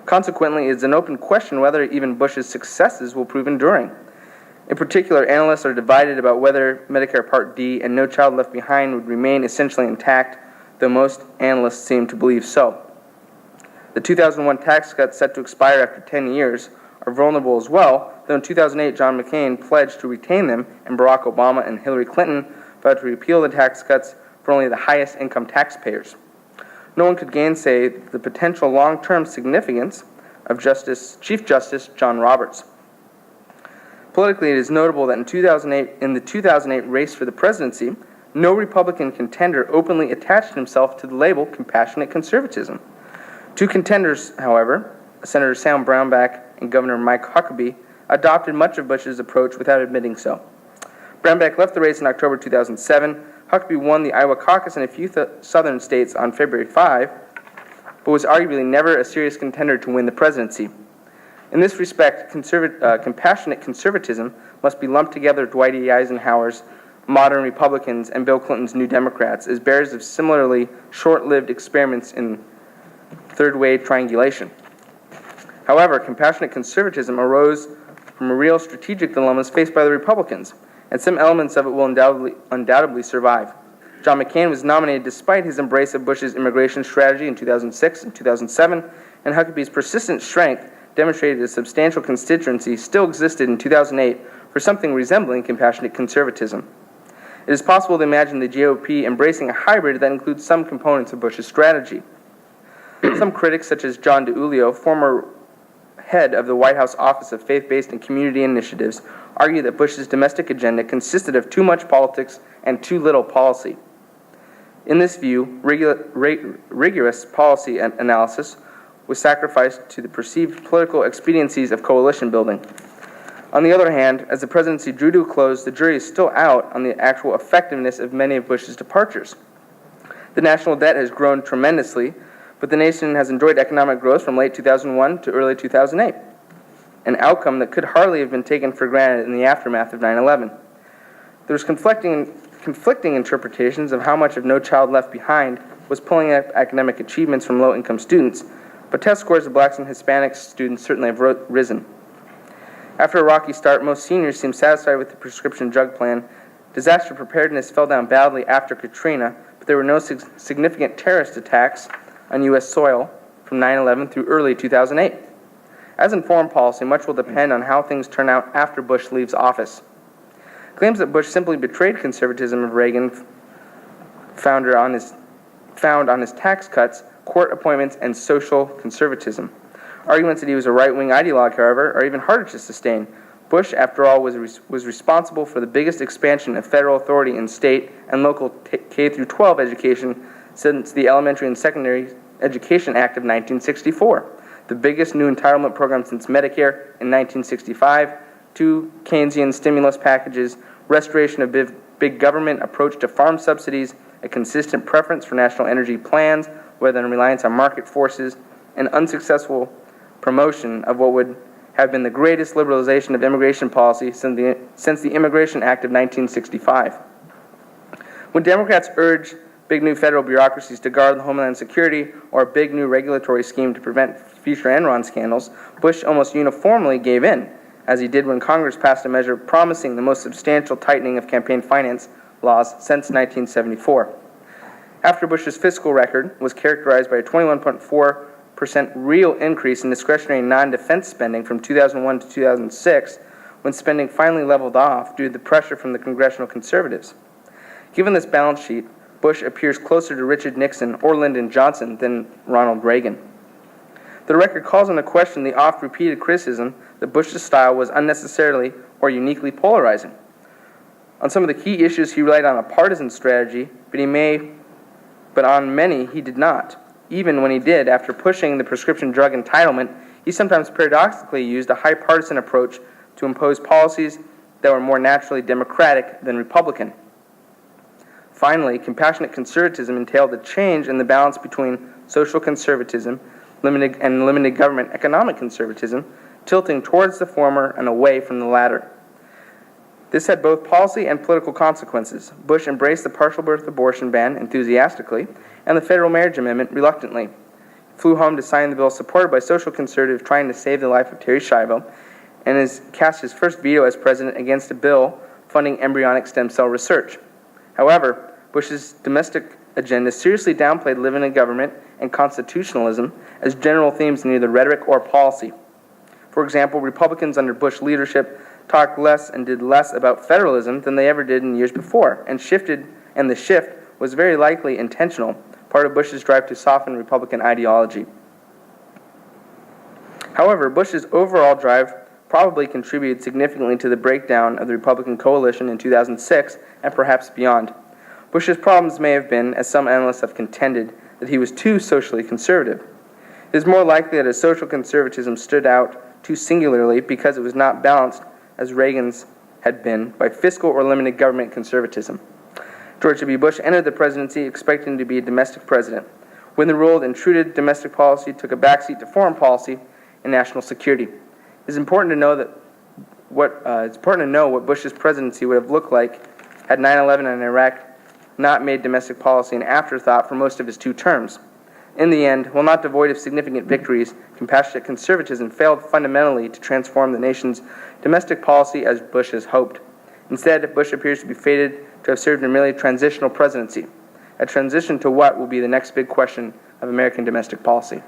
Consequently, it is an open question whether even Bush's successes will prove enduring. In particular, analysts are divided about whether Medicare Part D and No Child Left Behind would remain essentially intact, though most analysts seem to believe so. The 2001 tax cuts set to expire after 10 years are vulnerable as well, though in 2008 John McCain pledged to retain them and Barack Obama and Hillary Clinton vowed to repeal the tax cuts for only the highest income taxpayers. No one could gainsay the potential long-term significance of Chief Justice John Roberts. Politically, it is notable that in the 2008 race for the presidency, no Republican contender openly attached himself to the label compassionate conservatism. Two contenders, however, Senator Sam Brownback and Governor Mike Huckabee, adopted much of Bush's approach without admitting so. Brownback left the race in October 2007. Huckabee won the Iowa caucus in a few southern states on February 5, but was arguably never a serious contender to win the presidency. In this respect, compassionate conservatism must be lumped together with Dwight D. Eisenhower's modern Republicans and Bill Clinton's New Democrats as bearers of similarly short-lived experiments in third-way triangulation. However, compassionate conservatism arose from real strategic dilemmas faced by the Republicans, and some elements of it will undoubtedly survive. John McCain was nominated despite his embrace of Bush's immigration strategy in 2006 and 2007, and Huckabee's persistent strength demonstrated a substantial constituency still existed in 2008 for something resembling compassionate conservatism. It is possible to imagine the GOP embracing a hybrid that includes some components of Bush's strategy. Some critics, such as John DiIulio, former head of the White House Office of Faith-Based and Community Initiatives, argue that Bush's domestic agenda consisted of too much politics and too little policy. In this view, rigorous policy analysis was sacrificed to the perceived political expediencies of coalition building. On the other hand, as the presidency drew to a close, the jury is still out on the actual effectiveness of many of Bush's departures. The national debt has grown tremendously, but the nation has enjoyed economic growth from late 2001 to early 2008, an outcome that could hardly have been taken for granted in the aftermath of 9/11. There was conflicting interpretations of how much of No Child Left Behind was pulling up academic achievements from low-income students, but test scores of blacks and Hispanic students certainly have risen. After a rocky start, most seniors seemed satisfied with the prescription drug plan. Disaster preparedness fell down badly after Katrina, but there were no significant terrorist attacks on U.S. soil from 9/11 through early 2008. As in foreign policy, much will depend on how things turn out after Bush leaves office. Claims that Bush simply betrayed conservatism of Reagan found on his tax cuts, court appointments, and social conservatism. Arguments that he was a right-wing ideologue, however, are even harder to sustain. Bush, after all, was responsible for the biggest expansion of federal authority in state and local K-12 education since the Elementary and Secondary Education Act of 1964, the biggest new entitlement program since Medicare in 1965, 2 Keynesian stimulus packages, restoration of big government approach to farm subsidies, a consistent preference for national energy plans rather than reliance on market forces, an unsuccessful promotion of what would have been the greatest liberalization of immigration policy since the Immigration Act of 1965. When Democrats urge big new federal bureaucracies to guard homeland security or a big new regulatory scheme to prevent future Enron scandals, Bush almost uniformly gave in, as he did when Congress passed a measure promising the most substantial tightening of campaign finance laws since 1974. After Bush's fiscal record was characterized by a 21.4% real increase in discretionary non-defense spending from 2001 to 2006, when spending finally leveled off due to the pressure from the congressional conservatives. Given this balance sheet, Bush appears closer to Richard Nixon or Lyndon Johnson than Ronald Reagan. The record calls into question the oft-repeated criticism that Bush's style was unnecessarily or uniquely polarizing. On some of the key issues, he relied on a partisan strategy, but on many he did not. Even when he did, after pushing the prescription drug entitlement, he sometimes paradoxically used a high partisan approach to impose policies that were more naturally Democratic than Republican. Finally, compassionate conservatism entailed a change in the balance between social conservatism and limited government economic conservatism, tilting towards the former and away from the latter. This had both policy and political consequences. Bush embraced the partial birth abortion ban enthusiastically and the federal marriage amendment reluctantly. flew home to sign the bill supported by social conservatives trying to save the life of Terry Schiavo, and has cast his first veto as president against a bill funding embryonic stem cell research. However, Bush's domestic agenda seriously downplayed living in government and constitutionalism as general themes in either rhetoric or policy. For example, Republicans under Bush leadership talked less and did less about federalism than they ever did in years before, and the shift was very likely intentional, part of Bush's drive to soften Republican ideology. However, Bush's overall drive probably contributed significantly to the breakdown of the Republican coalition in 2006 and perhaps beyond. Bush's problems may have been, as some analysts have contended, that he was too socially conservative. It is more likely that his social conservatism stood out too singularly because it was not balanced, as Reagan's had been, by fiscal or limited government conservatism. George W. Bush entered the presidency expecting to be a domestic president. When the rule of intruded domestic policy took a backseat to foreign policy and national security. It's important to know what Bush's presidency would have looked like had 9/11 in Iraq not made domestic policy an afterthought for most of his 2 terms. In the end, while not devoid of significant victories, compassionate conservatism failed fundamentally to transform the nation's domestic policy as Bush has hoped. Instead, Bush appears to be fated to have served a merely transitional presidency, a transition to what will be the next big question of American domestic policy.